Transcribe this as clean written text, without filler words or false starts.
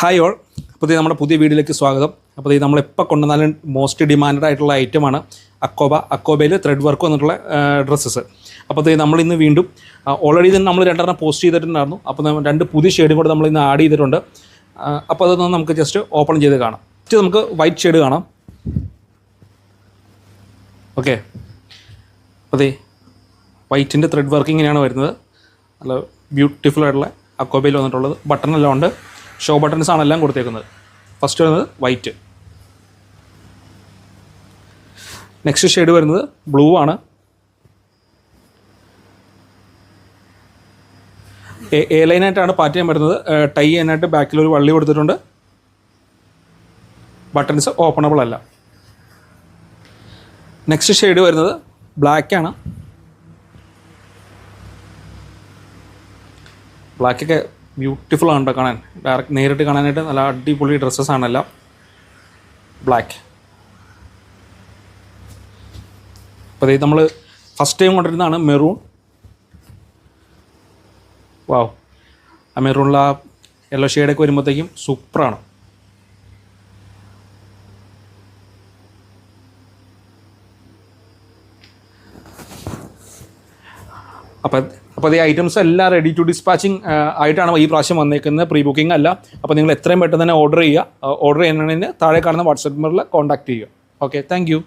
Hi all. അപ്പോൾ ഇത് നമ്മുടെ പുതിയ വീഡിയോയിലേക്ക് സ്വാഗതം. അപ്പോൾ ഇത് നമ്മളിപ്പോൾ കൊണ്ടുവന്നാലും മോസ്റ്റ് ഡിമാൻഡഡ് ആയിട്ടുള്ള ഐറ്റമാണ് അക്കോബയിൽ ത്രെഡ് വർക്ക് വന്നിട്ടുള്ള ഡ്രസ്സസ്. അപ്പോൾ ഇത് നമ്മളിന്ന് വീണ്ടും ഓൾറെഡി ഇതിന് നമ്മൾ രണ്ടെണ്ണം പോസ്റ്റ് ചെയ്തിട്ടുണ്ടായിരുന്നു. അപ്പോൾ രണ്ട് പുതിയ ഷെയ്ഡും കൂടെ നമ്മൾ ഇന്ന് ആഡ് ചെയ്തിട്ടുണ്ട്. അപ്പോൾ അതൊന്ന് നമുക്ക് ജസ്റ്റ് ഓപ്പൺ ചെയ്ത് കാണാം. ഫസ്റ്റ് നമുക്ക് വൈറ്റ് ഷെയ്ഡ് കാണാം. ഓക്കെ, അപ്പോൾ വൈറ്റിൻ്റെ ത്രെഡ് വർക്ക് ഇങ്ങനെയാണ് വരുന്നത്. നല്ല ബ്യൂട്ടിഫുൾ ആയിട്ടുള്ള അക്കോബയിൽ വന്നിട്ടുള്ളത്. ബട്ടണെല്ലാം ഉണ്ട്, ഷോ ബട്ടൺസ് ആണ് എല്ലാം കൊടുത്തേക്കുന്നത്. ഫസ്റ്റ് വരുന്നത് വൈറ്റ്. നെക്സ്റ്റ് ഷെയ്ഡ് വരുന്നത് ബ്ലൂ ആണ്. എ ലൈനായിട്ടാണ് പാറ്റ് ചെയ്യാൻ വരുന്നത്. ടൈ ചെയ്യാനായിട്ട് ബാക്കിലൊരു വള്ളി കൊടുത്തിട്ടുണ്ട്. ബട്ടൺസ് ഓപ്പണബിൾ അല്ല. നെക്സ്റ്റ് ഷെയ്ഡ് വരുന്നത് ബ്ലാക്കാണ്. ബ്ലാക്കൊക്കെ ബ്യൂട്ടിഫുൾ ആണ് കേട്ടോ കാണാൻ. ഡയറക്റ്റ് നേരിട്ട് കാണാനായിട്ട് നല്ല അടിപൊളി ഡ്രസ്സസ് ആണെല്ലാം. ബ്ലാക്ക്. അപ്പോൾ ഇത് നമ്മൾ ഫസ്റ്റ് ടൈം കൊണ്ടിരുന്നതാണ് മെറൂൺ. വാവ്, ആ മെറൂണിൽ ആ യെല്ലോ ഷെയ്ഡൊക്കെ വരുമ്പോഴത്തേക്കും സൂപ്പറാണ്. അപ്പോൾ ഈ ഐറ്റംസ് എല്ലാം റെഡി ടു ഡിസ്പാച്ചിങ് ആയിട്ടാണ് ഈ പ്രാവശ്യം വന്നേക്കുന്നത്. പ്രീ ബുക്കിംഗ് അല്ല. അപ്പോൾ നിങ്ങൾ എത്രയും പെട്ടെന്ന് തന്നെ ഓർഡർ ചെയ്യുക. ഓർഡർ ചെയ്യുന്നതിന് താഴെ കാണുന്ന വാട്സാപ്പ് നമ്പറിൽ കോൺടാക്ട് ചെയ്യുക. Okay, thank you.